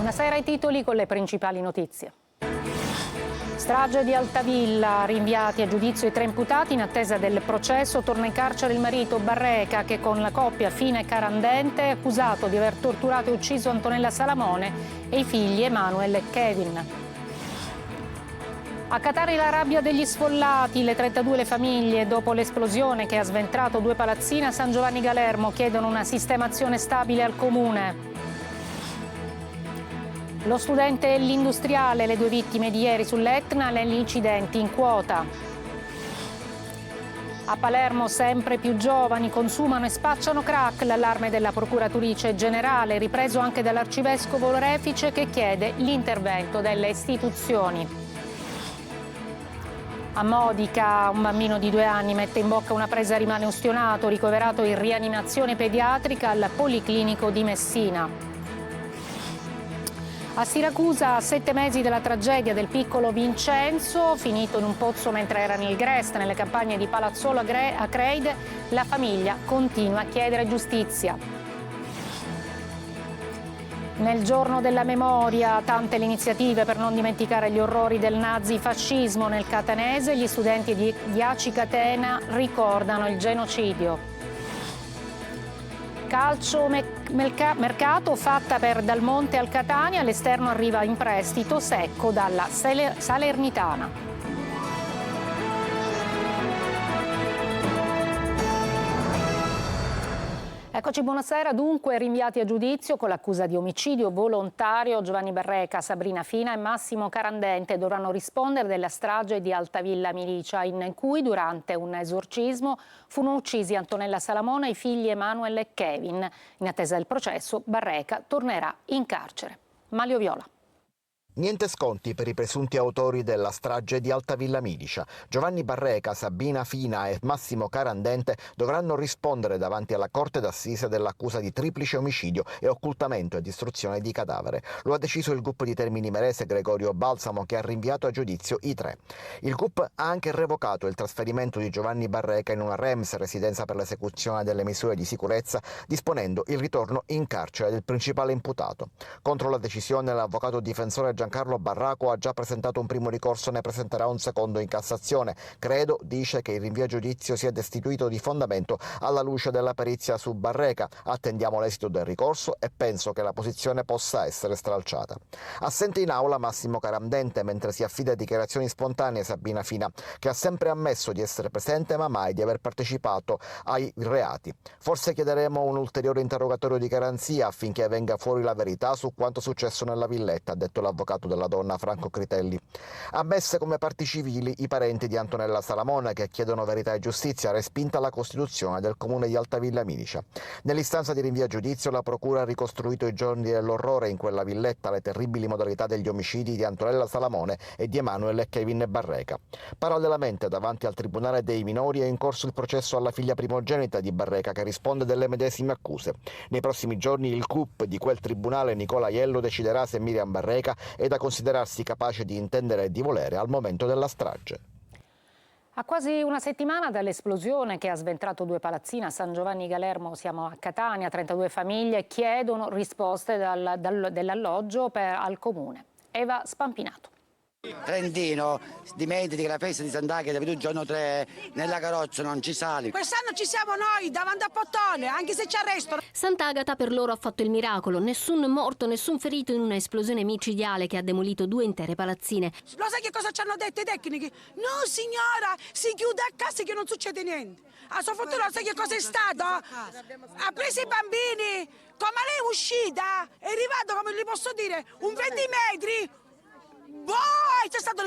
Buonasera ai titoli con le principali notizie. Strage di Altavilla, rinviati a giudizio i 3 imputati in attesa del processo. Torna in carcere il marito Barreca che con la coppia Fina e Carandente è accusato di aver torturato e ucciso Antonella Salamone e i figli Emanuele e Kevin. A Catania la rabbia degli sfollati, le 32 le famiglie dopo l'esplosione che ha sventrato 2 palazzine a San Giovanni Galermo chiedono una sistemazione stabile al comune. Lo studente e l'industriale, le 2 vittime di ieri sull'Etna negli incidenti in quota. A Palermo sempre più giovani consumano e spacciano crack, l'allarme della procuratrice generale, ripreso anche dall'arcivescovo Lorefice che chiede l'intervento delle istituzioni. A Modica un bambino di 2 anni mette in bocca una presa e rimane ustionato, ricoverato in rianimazione pediatrica al Policlinico di Messina. A Siracusa, a 7 mesi dalla tragedia del piccolo Vincenzo, finito in un pozzo mentre era nel Grest, nelle campagne di Palazzolo a Creide, la famiglia continua a chiedere giustizia. Nel giorno della memoria, tante le iniziative per non dimenticare gli orrori del nazifascismo nel catanese, gli studenti di ACI Catena ricordano il genocidio. Calcio mercato fatta per Dal Monte al Catania, all'esterno arriva in prestito Secco dalla Salernitana. Eccoci, buonasera. Dunque, rinviati a giudizio con l'accusa di omicidio volontario, Giovanni Barreca, Sabrina Fina e Massimo Carandente dovranno rispondere della strage di Altavilla Milicia, in cui durante un esorcismo furono uccisi Antonella Salamone e i figli Emanuele e Kevin. In attesa del processo, Barreca tornerà in carcere. Malio Viola. Niente sconti per i presunti autori della strage di Altavilla Milicia. Giovanni Barreca, Sabina Fina e Massimo Carandente dovranno rispondere davanti alla Corte d'Assise dell'accusa di triplice omicidio e occultamento e distruzione di cadavere. Lo ha deciso il GUP di Termini Imerese Gregorio Balsamo, che ha rinviato a giudizio i 3. Il GUP ha anche revocato il trasferimento di Giovanni Barreca in una REMS, residenza per l'esecuzione delle misure di sicurezza, disponendo il ritorno in carcere del principale imputato. Contro la decisione l'avvocato difensore Giancarlo Barraco ha già presentato un primo ricorso, ne presenterà un secondo in Cassazione. Credo, dice, che il rinvio a giudizio sia destituito di fondamento alla luce della perizia su Barreca. Attendiamo l'esito del ricorso e penso che la posizione possa essere stralciata. Assente in aula Massimo Carandente, mentre si affida a dichiarazioni spontanee Sabina Fina, che ha sempre ammesso di essere presente ma mai di aver partecipato ai reati. Forse chiederemo un ulteriore interrogatorio di garanzia affinché venga fuori la verità su quanto successo nella villetta, ha detto l'avvocato della donna Franco Critelli. Ammesse come parti civili i parenti di Antonella Salamone, che chiedono verità e giustizia, respinta la costituzione del comune di Altavilla Milicia. Nell'istanza di rinvio a giudizio la procura ha ricostruito i giorni dell'orrore in quella villetta, le terribili modalità degli omicidi di Antonella Salamone e di Emanuele e Kevin Barreca. Parallelamente davanti al Tribunale dei minori è in corso il processo alla figlia primogenita di Barreca, che risponde delle medesime accuse. Nei prossimi giorni il CUP di quel tribunale, Nicola Aiello, deciderà se Miriam Barreca è da considerarsi capace di intendere e di volere al momento della strage. A quasi una settimana dall'esplosione che ha sventrato 2 palazzine a San Giovanni Galermo, siamo a Catania, 32 famiglie chiedono risposte dell'alloggio al comune. Eva Spampinato. Trentino, dimentica che la festa di Sant'Agata per il giorno 3 nella carrozza non ci sali. Quest'anno ci siamo noi davanti a Pottone, anche se ci arrestano. Sant'Agata per loro ha fatto il miracolo, nessun morto, nessun ferito in una esplosione micidiale che ha demolito 2 intere palazzine. Lo sai che cosa ci hanno detto i tecnici? No signora, si chiude a casa che non succede niente. A sua fortuna sai che cosa è stato? Ha preso i bambini, come lei è uscita, è arrivato, come gli posso dire, un 20 metri. C'è stato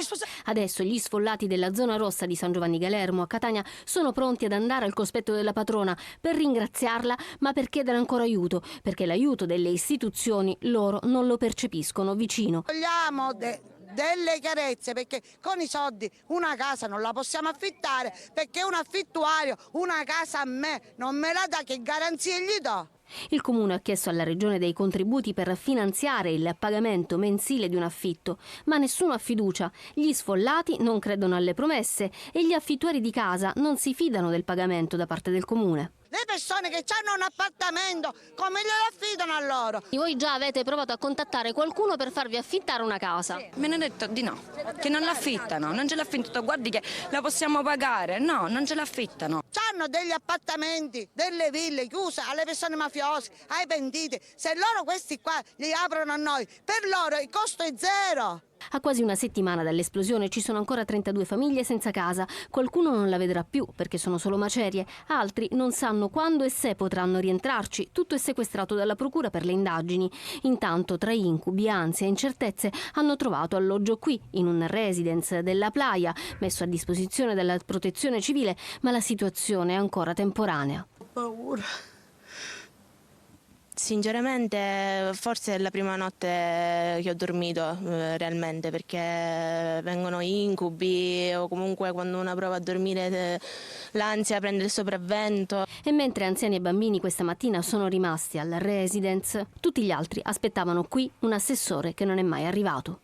Adesso gli sfollati della zona rossa di San Giovanni Galermo a Catania sono pronti ad andare al cospetto della patrona per ringraziarla, ma per chiedere ancora aiuto, perché l'aiuto delle istituzioni loro non lo percepiscono vicino. Vogliamo delle chiarezze, perché con i soldi una casa non la possiamo affittare, perché un affittuario una casa a me non me la dà, che garanzie gli do? Il Comune ha chiesto alla Regione dei contributi per finanziare il pagamento mensile di un affitto, ma nessuno ha fiducia. Gli sfollati non credono alle promesse e gli affittuari di casa non si fidano del pagamento da parte del Comune. Le persone che hanno un appartamento, come glielo affidano a loro? Voi già avete provato a contattare qualcuno per farvi affittare una casa? Mi hanno detto di no, che non l'affittano, non ce l'affittano, guardi che la possiamo pagare, no, non ce l'affittano. Hanno degli appartamenti, delle ville chiuse alle persone mafiose, ai pentiti. Se loro questi qua li aprono a noi, per loro il costo è zero. A quasi una settimana dall'esplosione ci sono ancora 32 famiglie senza casa. Qualcuno non la vedrà più perché sono solo macerie, altri non sanno quando e se potranno rientrarci. Tutto è sequestrato dalla procura per le indagini. Intanto, tra incubi, ansia e incertezze, hanno trovato alloggio qui, in un residence della Playa, messo a disposizione della protezione civile, ma la situazione è ancora temporanea. Ho paura. Sinceramente forse è la prima notte che ho dormito realmente, perché vengono incubi o comunque quando una prova a dormire l'ansia prende il sopravvento. E mentre anziani e bambini questa mattina sono rimasti al residence, tutti gli altri aspettavano qui un assessore che non è mai arrivato.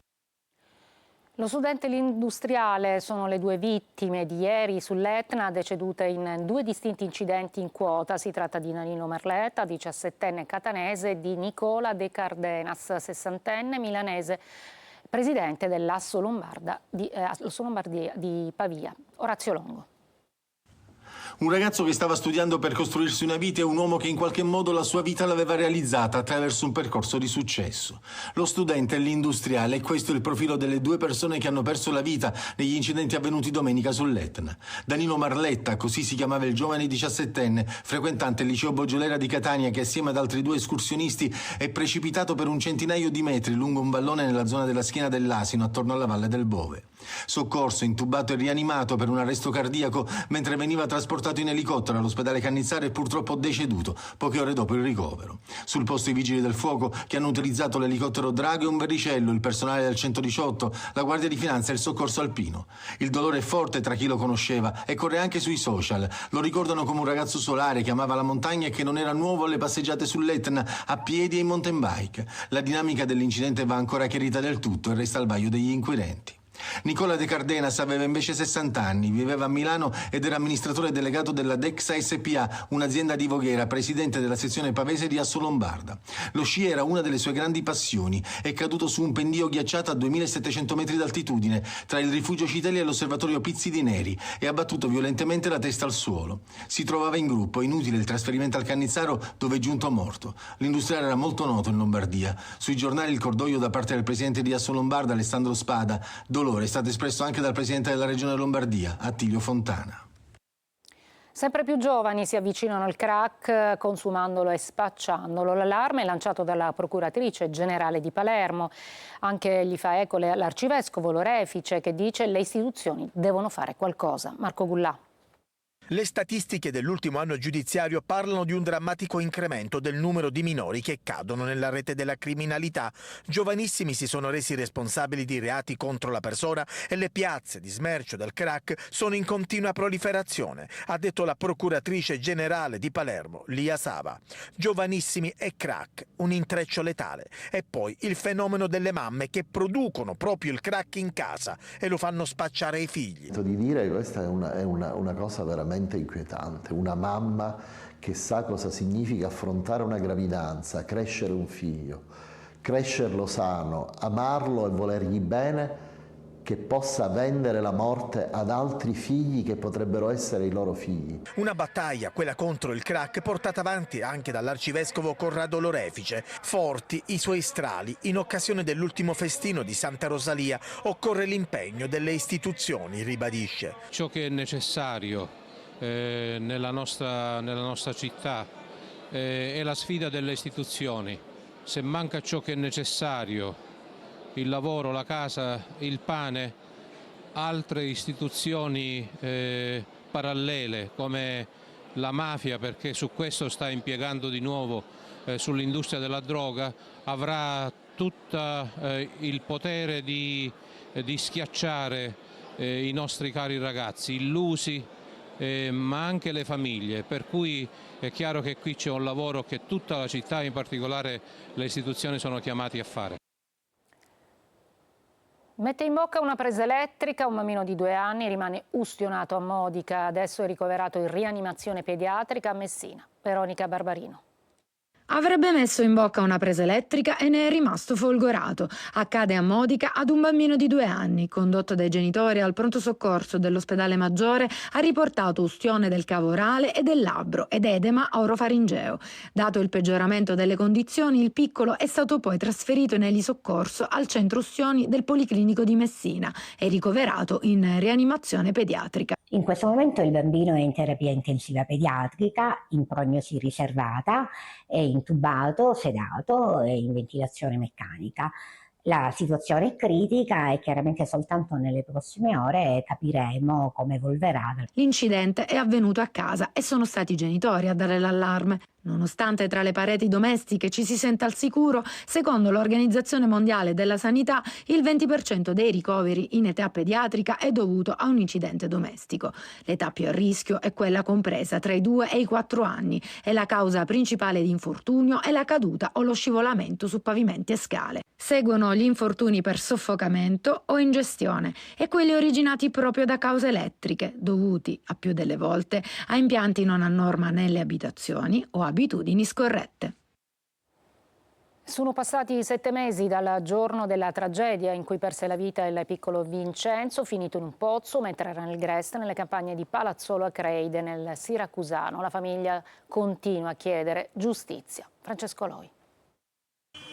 Lo studente e l'industriale sono le due vittime di ieri sull'Etna, decedute in due distinti incidenti in quota. Si tratta di Danilo Marletta, 17enne catanese, e di Nicola De Cardenas, 60enne milanese, presidente dell'Asso Lombardia di Pavia. Orazio Longo. Un ragazzo che stava studiando per costruirsi una vita e un uomo che in qualche modo la sua vita l'aveva realizzata attraverso un percorso di successo. Lo studente e l'industriale, e questo è il profilo delle due persone che hanno perso la vita negli incidenti avvenuti domenica sull'Etna. Danilo Marletta, così si chiamava il giovane 17enne, frequentante il liceo Boggio-Lera di Catania, che assieme ad altri due escursionisti è precipitato per un centinaio di metri lungo un vallone nella zona della schiena dell'Asino, attorno alla Valle del Bove. Soccorso, intubato e rianimato per un arresto cardiaco mentre veniva trasportato in elicottero all'ospedale Cannizzaro e purtroppo deceduto poche ore dopo il ricovero. Sul posto i vigili del fuoco che hanno utilizzato l'elicottero Drago e un Verricello, il personale del 118, la Guardia di Finanza e il soccorso alpino. Il dolore è forte tra chi lo conosceva e corre anche sui social. Lo ricordano come un ragazzo solare che amava la montagna e che non era nuovo alle passeggiate sull'Etna a piedi e in mountain bike. La dinamica dell'incidente va ancora chiarita del tutto e resta al vaglio degli inquirenti. Nicola De Cardenas aveva invece 60 anni, viveva a Milano ed era amministratore delegato della Dexa SPA, un'azienda di Voghera, presidente della sezione pavese di Asso Lombarda. Lo sci era una delle sue grandi passioni. È caduto su un pendio ghiacciato a 2700 metri d'altitudine, tra il rifugio Citelli e l'osservatorio Pizzi di Neri, e ha battuto violentemente la testa al suolo. Si trovava in gruppo, inutile il trasferimento al Cannizzaro, dove è giunto morto. L'industriale era molto noto in Lombardia. Sui giornali il cordoglio da parte del presidente di Asso Lombarda, Alessandro Spada. Dolore è stato espresso anche dal presidente della regione Lombardia, Attilio Fontana. Sempre più giovani si avvicinano al crack consumandolo e spacciandolo. L'allarme è lanciato dalla procuratrice generale di Palermo. Anche gli fa eco l'arcivescovo Lorefice, che dice che le istituzioni devono fare qualcosa. Marco Gullà. Le statistiche dell'ultimo anno giudiziario parlano di un drammatico incremento del numero di minori che cadono nella rete della criminalità. Giovanissimi si sono resi responsabili di reati contro la persona e le piazze di smercio del crack sono in continua proliferazione, ha detto la procuratrice generale di Palermo, Lia Sava. Giovanissimi e crack, un intreccio letale. E poi il fenomeno delle mamme che producono proprio il crack in casa e lo fanno spacciare ai figli. Di dire, questa è una cosa veramente inquietante, una mamma che sa cosa significa affrontare una gravidanza, crescere un figlio, crescerlo sano, amarlo e volergli bene, che possa vendere la morte ad altri figli che potrebbero essere i loro figli. Una battaglia, quella contro il crack, portata avanti anche dall'arcivescovo Corrado Lorefice. Forti i suoi strali. In occasione dell'ultimo festino di Santa Rosalia occorre l'impegno delle istituzioni, ribadisce. Ciò che è necessario nella nostra città è la sfida delle istituzioni. Se manca ciò che è necessario, il lavoro, la casa, il pane, altre istituzioni parallele come la mafia, perché su questo sta impiegando di nuovo sull'industria della droga, avrà tutto il potere di schiacciare i nostri cari ragazzi illusi, ma anche le famiglie, per cui è chiaro che qui c'è un lavoro che tutta la città, in particolare le istituzioni, sono chiamati a fare. Mette in bocca una presa elettrica, un bambino di 2 anni rimane ustionato a Modica, adesso è ricoverato in rianimazione pediatrica a Messina. Veronica Barbarino. Avrebbe messo in bocca una presa elettrica e ne è rimasto folgorato. Accade a Modica ad un bambino di 2 anni, condotto dai genitori al pronto soccorso dell'ospedale Maggiore, ha riportato ustione del cavo orale e del labbro ed edema orofaringeo. Dato il peggioramento delle condizioni, il piccolo è stato poi trasferito in elisoccorso al centro ustioni del Policlinico di Messina e ricoverato in rianimazione pediatrica. In questo momento il bambino è in terapia intensiva pediatrica, in prognosi riservata, è intubato, sedato e in ventilazione meccanica. La situazione è critica e chiaramente soltanto nelle prossime ore capiremo come evolverà. L'incidente è avvenuto a casa e sono stati i genitori a dare l'allarme. Nonostante tra le pareti domestiche ci si senta al sicuro, secondo l'Organizzazione Mondiale della Sanità il 20% dei ricoveri in età pediatrica è dovuto a un incidente domestico. L'età più a rischio è quella compresa tra i 2 e i 4 anni e la causa principale di infortunio è la caduta o lo scivolamento su pavimenti e scale. Seguono gli infortuni per soffocamento o ingestione e quelli originati proprio da cause elettriche, dovuti, a più delle volte, a impianti non a norma nelle abitazioni o abitudini scorrette. Sono passati 7 mesi dal giorno della tragedia in cui perse la vita il piccolo Vincenzo, finito in un pozzo mentre era nel Grest, nelle campagne di Palazzolo Acreide, nel Siracusano. La famiglia continua a chiedere giustizia. Francesco Loi.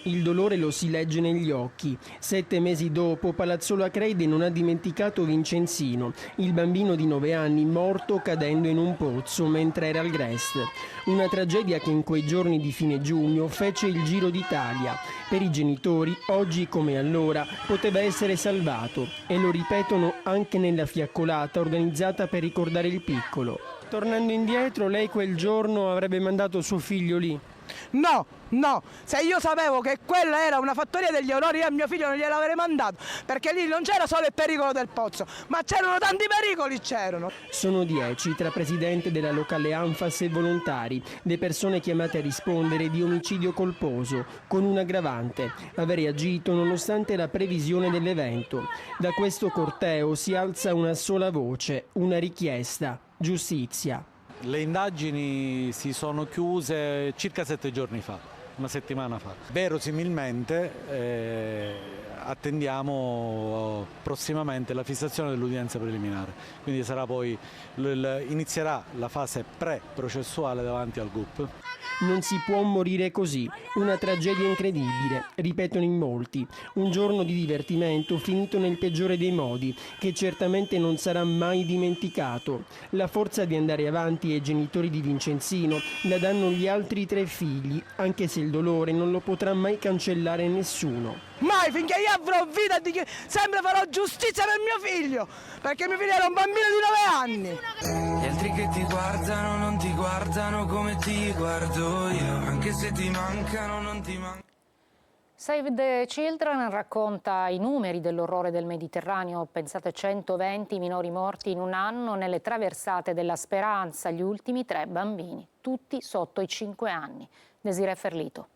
Il dolore lo si legge negli occhi. 7 mesi dopo, Palazzolo Acreide non ha dimenticato Vincenzino, il bambino di 9 anni morto cadendo in un pozzo mentre era al Grest. Una tragedia che in quei giorni di fine giugno fece il giro d'Italia. Per i genitori, oggi come allora, poteva essere salvato e lo ripetono anche nella fiaccolata organizzata per ricordare il piccolo. Tornando indietro, lei quel giorno avrebbe mandato suo figlio lì. No, se io sapevo che quella era una fattoria degli orrori, io a mio figlio non gliel'avrei mandato, perché lì non c'era solo il pericolo del pozzo, ma c'erano tanti pericoli, c'erano. Sono 10 tra presidente della locale Anfas e volontari, le persone chiamate a rispondere di omicidio colposo, con un aggravante, avere agito nonostante la previsione dell'evento. Da questo corteo si alza una sola voce, una richiesta: giustizia. Le indagini si sono chiuse circa 7 giorni fa, una settimana fa. Verosimilmente attendiamo prossimamente la fissazione dell'udienza preliminare, quindi sarà poi inizierà la fase pre-processuale davanti al GUP. Non si può morire così, una tragedia incredibile, ripetono in molti, un giorno di divertimento finito nel peggiore dei modi, che certamente non sarà mai dimenticato. La forza di andare avanti ai genitori di Vincenzino la danno gli altri 3 figli, anche se il dolore non lo potrà mai cancellare nessuno. Mai, finché io avrò vita, sempre farò giustizia per mio figlio, perché mio figlio era un bambino di 9 anni. Gli altri che ti guardano non ti guardano come ti guardo io, anche se ti mancano non ti mancano. Save the Children racconta i numeri dell'orrore del Mediterraneo. Pensate, 120 minori morti in un anno nelle traversate della Speranza, gli ultimi 3 bambini, tutti sotto i 5 anni. Desiree Ferlito.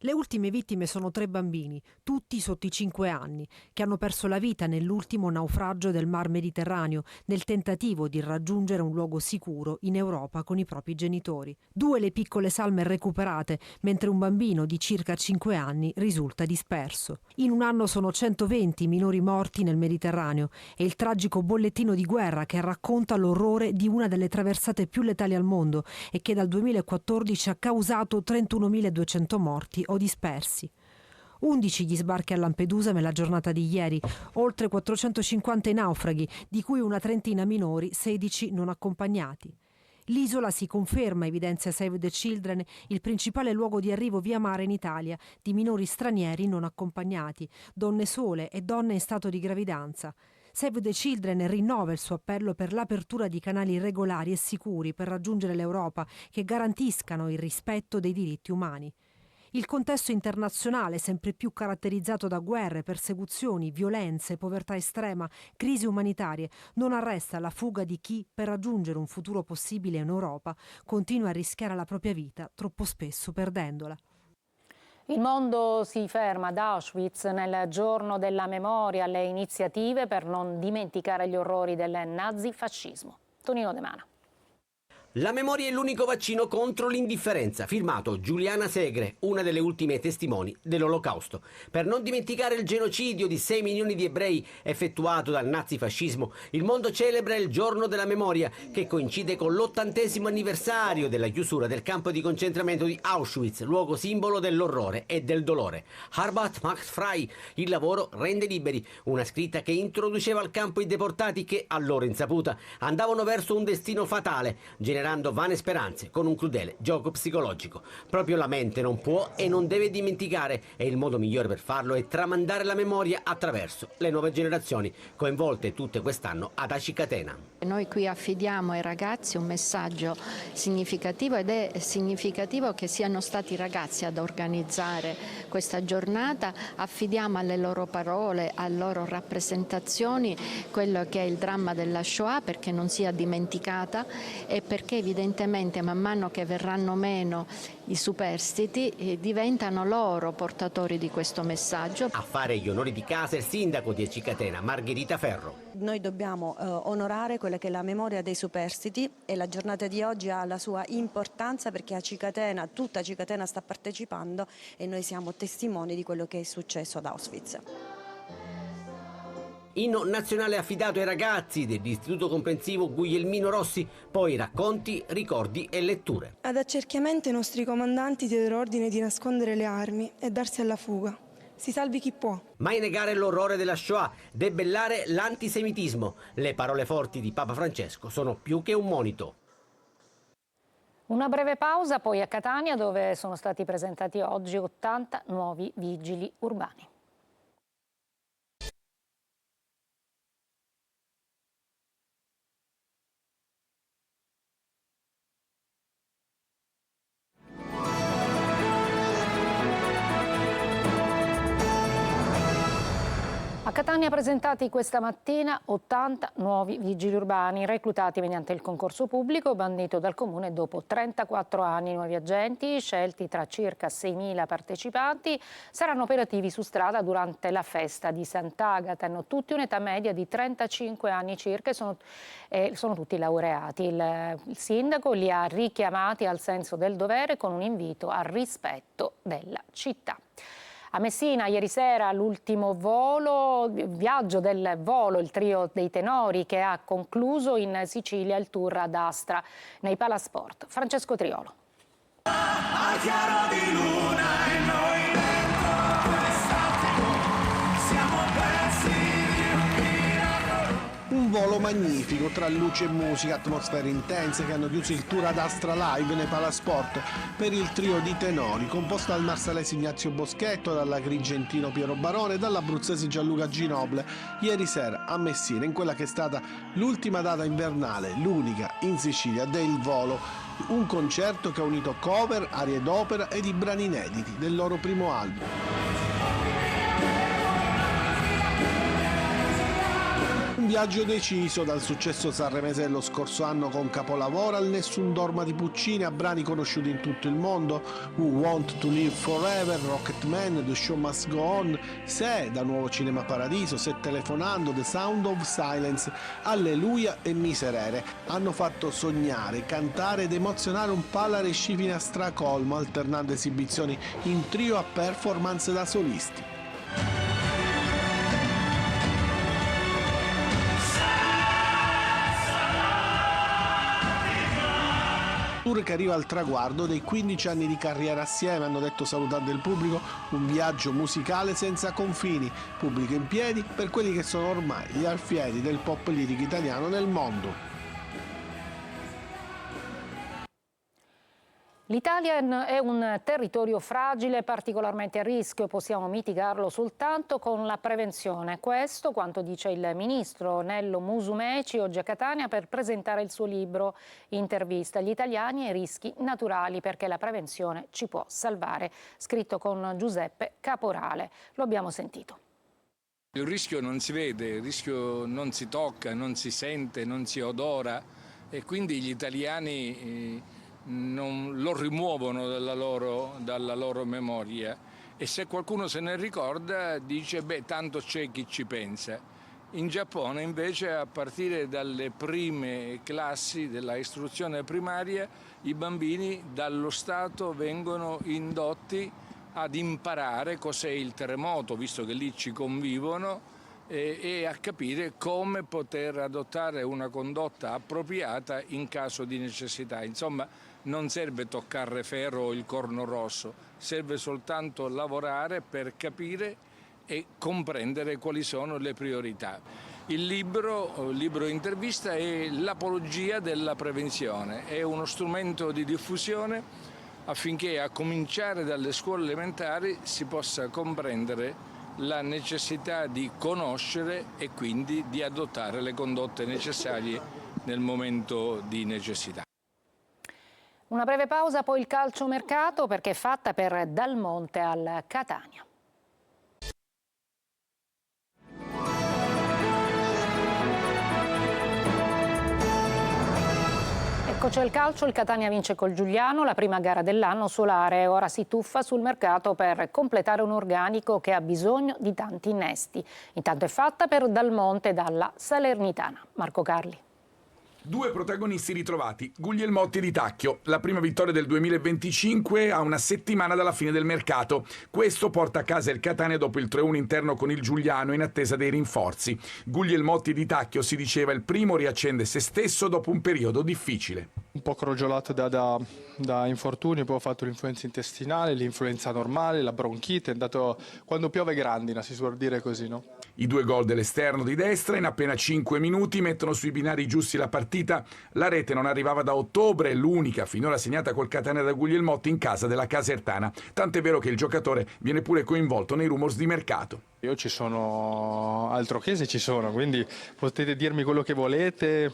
Le ultime vittime sono 3 bambini, tutti sotto i 5 anni, che hanno perso la vita nell'ultimo naufragio del Mar Mediterraneo, nel tentativo di raggiungere un luogo sicuro in Europa con i propri genitori. 2 le piccole salme recuperate, mentre un bambino di circa 5 anni risulta disperso. In un anno sono 120 minori morti nel Mediterraneo e il tragico bollettino di guerra che racconta l'orrore di una delle traversate più letali al mondo e che dal 2014 ha causato 31.200 morti o dispersi. 11 gli sbarchi a Lampedusa nella giornata di ieri, oltre 450 i naufraghi, di cui una trentina minori, 16 non accompagnati. L'isola si conferma, evidenzia Save the Children, il principale luogo di arrivo via mare in Italia di minori stranieri non accompagnati, donne sole e donne in stato di gravidanza. Save the Children rinnova il suo appello per l'apertura di canali regolari e sicuri per raggiungere l'Europa che garantiscano il rispetto dei diritti umani. Il contesto internazionale, sempre più caratterizzato da guerre, persecuzioni, violenze, povertà estrema, crisi umanitarie, non arresta la fuga di chi, per raggiungere un futuro possibile in Europa, continua a rischiare la propria vita, troppo spesso perdendola. Il mondo si ferma ad Auschwitz nel giorno della memoria alle iniziative per non dimenticare gli orrori del nazifascismo. Tonino De Mana. La memoria è l'unico vaccino contro l'indifferenza, firmato Giuliana Segre, una delle ultime testimoni dell'Olocausto. Per non dimenticare il genocidio di 6 milioni di ebrei effettuato dal nazifascismo, il mondo celebra il giorno della memoria, che coincide con l'80° anniversario della chiusura del campo di concentramento di Auschwitz, luogo simbolo dell'orrore e del dolore. Arbeit macht frei, il lavoro rende liberi, una scritta che introduceva al campo i deportati che, a loro insaputa, andavano verso un destino fatale, generando vane speranze con un crudele gioco psicologico. Proprio la mente non può e non deve dimenticare, e il modo migliore per farlo è tramandare la memoria attraverso le nuove generazioni, coinvolte tutte quest'anno ad Aci Catena. Noi qui affidiamo ai ragazzi un messaggio significativo, ed è significativo che siano stati i ragazzi ad organizzare questa giornata. Affidiamo alle loro parole, alle loro rappresentazioni quello che è il dramma della Shoah, perché non sia dimenticata e perché evidentemente man mano che verranno meno i superstiti diventano loro portatori di questo messaggio. A fare gli onori di casa il sindaco di Aci Catena, Margherita Ferro. Noi dobbiamo onorare quella che è la memoria dei superstiti, e la giornata di oggi ha la sua importanza perché Aci Catena, tutta Aci Catena sta partecipando e noi siamo testimoni di quello che è successo ad Auschwitz. Inno nazionale affidato ai ragazzi dell'Istituto Comprensivo Guglielmino Rossi, poi racconti, ricordi e letture. Ad accerchiamento i nostri comandanti diedero ordine di nascondere le armi e darsi alla fuga. Si salvi chi può. Mai negare l'orrore della Shoah, debellare l'antisemitismo. Le parole forti di Papa Francesco sono più che un monito. Una breve pausa, poi a Catania, dove sono stati presentati oggi 80 nuovi vigili urbani. A Catania presentati questa mattina 80 nuovi vigili urbani reclutati mediante il concorso pubblico bandito dal Comune dopo 34 anni. Nuovi agenti, scelti tra circa 6.000 partecipanti, saranno operativi su strada durante la festa di Sant'Agata. Hanno tutti un'età media di 35 anni circa e sono tutti laureati. Il sindaco li ha richiamati al senso del dovere con un invito al rispetto della città. A Messina ieri sera l'ultimo viaggio del volo, il trio dei tenori che ha concluso in Sicilia il tour ad Astra nei Palasport. Francesco Triolo. Al chiaro di luna e noi dentro quest'attimo siamo pezzi di un miracolo. Un volo magnifico tra luce e musica, atmosfere intense che hanno chiuso il tour ad Astra Live nei Palasport per il trio di tenori composto dal marsalese Ignazio Boschetto, dall'agrigentino Piero Barone e dall'abruzzese Gianluca Ginoble ieri sera a Messina, in quella che è stata l'ultima data invernale, l'unica in Sicilia del volo. Un concerto che ha unito cover, arie d'opera ed i brani inediti del loro primo album. Un viaggio deciso, dal successo sanremese dello scorso anno con Capolavoro al Nessun Dorma di Puccini a brani conosciuti in tutto il mondo, Who Want to Live Forever, Rocketman, The Show Must Go On, Se, da Nuovo Cinema Paradiso, Se Telefonando, The Sound of Silence, Alleluia e Miserere. Hanno fatto sognare, cantare ed emozionare un Palla Rescifine a stracolmo, alternando esibizioni in trio a performance da solisti. Tour che arriva al traguardo dei 15 anni di carriera assieme, hanno detto salutando il pubblico, un viaggio musicale senza confini, pubblico in piedi per quelli che sono ormai gli alfieri del pop lirico italiano nel mondo. L'Italia è un territorio fragile, particolarmente a rischio. Possiamo mitigarlo soltanto con la prevenzione. Questo quanto dice il ministro Nello Musumeci oggi a Catania per presentare il suo libro Intervista: gli italiani e i rischi naturali, perché la prevenzione ci può salvare, scritto con Giuseppe Caporale. Lo abbiamo sentito. Il rischio non si vede, il rischio non si tocca, non si sente, non si odora, e quindi gli italiani non lo rimuovono dalla loro memoria, e se qualcuno se ne ricorda dice beh, tanto c'è chi ci pensa. In Giappone invece a partire dalle prime classi della istruzione primaria i bambini dallo Stato vengono indotti ad imparare cos'è il terremoto, visto che lì ci convivono, e a capire come poter adottare una condotta appropriata in caso di necessità. Insomma, non serve toccare ferro o il corno rosso, serve soltanto lavorare per capire e comprendere quali sono le priorità. Il libro intervista è l'apologia della prevenzione, è uno strumento di diffusione affinché a cominciare dalle scuole elementari si possa comprendere la necessità di conoscere e quindi di adottare le condotte necessarie nel momento di necessità. Una breve pausa, poi il calciomercato, perché è fatta per Dal Monte al Catania. Ecco, c'è il calcio, il Catania vince col Giuliano, la prima gara dell'anno solare, ora si tuffa sul mercato per completare un organico che ha bisogno di tanti innesti. Intanto è fatta per Dal Monte dalla Salernitana. Marco Carli. Due protagonisti ritrovati, Guglielmotti e Di Tacchio. La prima vittoria del 2025 a una settimana dalla fine del mercato. Questo porta a casa il Catania dopo il 3-1 interno con il Giuliano in attesa dei rinforzi. Guglielmotti e Di Tacchio, si diceva, il primo riaccende se stesso dopo un periodo difficile. Un po' crogiolato da infortuni, poi ho fatto l'influenza intestinale, l'influenza normale, la bronchite, è andato quando piove grandina, si suol dire così, no? I due gol dell'esterno di destra in appena 5 minuti mettono sui binari giusti la partita. La rete non arrivava da ottobre, è l'unica finora segnata col Catania da Guglielmotti in casa della Casertana. Tant'è vero che il giocatore viene pure coinvolto nei rumors di mercato. Io ci sono, altro che se ci sono, quindi potete dirmi quello che volete,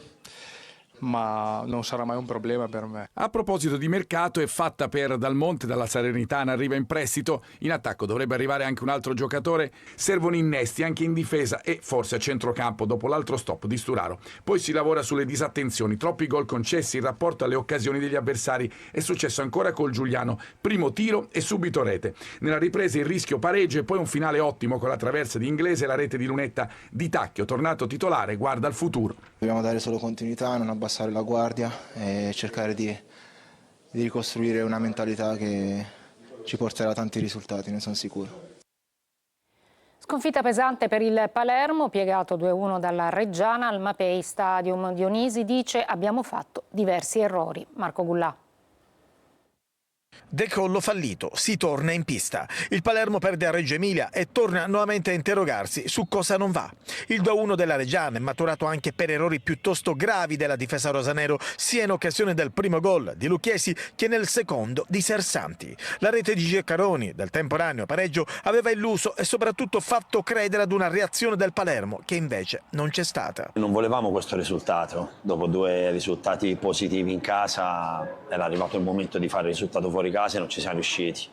ma non sarà mai un problema per me. A proposito di mercato, è fatta per Dal Monte dalla Salernitana, arriva in prestito, in attacco dovrebbe arrivare anche un altro giocatore, servono innesti anche in difesa e forse a centrocampo dopo l'altro stop di Sturaro. Poi si lavora sulle disattenzioni, troppi gol concessi in rapporto alle occasioni degli avversari, è successo ancora col Giuliano, primo tiro e subito rete. Nella ripresa il rischio pareggio e poi un finale ottimo con la traversa di Inglese e la rete di lunetta. Di Tacchio, tornato titolare, guarda al futuro. Dobbiamo dare solo continuità, non abbassare la guardia e cercare di ricostruire una mentalità che ci porterà a tanti risultati, ne sono sicuro. Sconfitta pesante per il Palermo, piegato 2-1 dalla Reggiana al Mapei Stadium. Dionisi dice: abbiamo fatto diversi errori. Marco Gullà. Decollo fallito, si torna in pista. Il Palermo perde a Reggio Emilia e torna nuovamente a interrogarsi su cosa non va. Il 2-1 della Reggiana è maturato anche per errori piuttosto gravi della difesa rosanero, sia in occasione del primo gol di Lucchesi che nel secondo di Sersanti. La rete di Geccaroni, del temporaneo pareggio, aveva illuso e soprattutto fatto credere ad una reazione del Palermo che invece non c'è stata. Non volevamo questo risultato. Dopo 2 risultati positivi in casa era arrivato il momento di fare il risultato fuori casa e non ci siamo riusciti,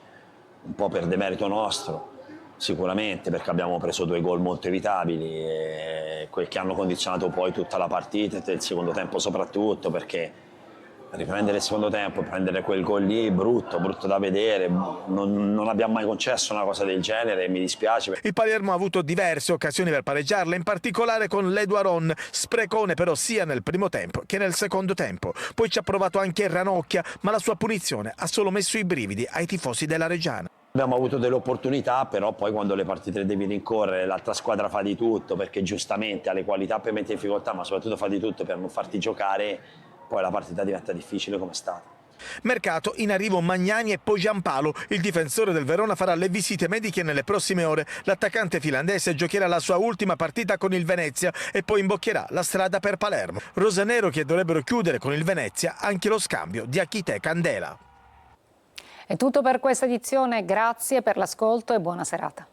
un po' per demerito nostro sicuramente, perché abbiamo preso 2 gol molto evitabili e quel che hanno condizionato poi tutta la partita e il secondo tempo soprattutto, perché riprendere il secondo tempo e prendere quel gol lì brutto da vedere, non abbiamo mai concesso una cosa del genere e mi dispiace. Il Palermo ha avuto diverse occasioni per pareggiarla, in particolare con l'Eduaron, sprecone però sia nel primo tempo che nel secondo tempo. Poi ci ha provato anche Ranocchia, ma la sua punizione ha solo messo i brividi ai tifosi della Reggiana. Abbiamo avuto delle opportunità, però poi quando le partite le devi rincorrere, l'altra squadra fa di tutto, perché giustamente ha le qualità per mettere in difficoltà, ma soprattutto fa di tutto per non farti giocare, poi la partita diventa difficile come è stata. Mercato, in arrivo Magnani e poi Giampalo. Il difensore del Verona farà le visite mediche nelle prossime ore. L'attaccante finlandese giocherà la sua ultima partita con il Venezia e poi imboccherà la strada per Palermo. Rosanero che dovrebbero chiudere con il Venezia anche lo scambio di Achite Candela. È tutto per questa edizione, grazie per l'ascolto e buona serata.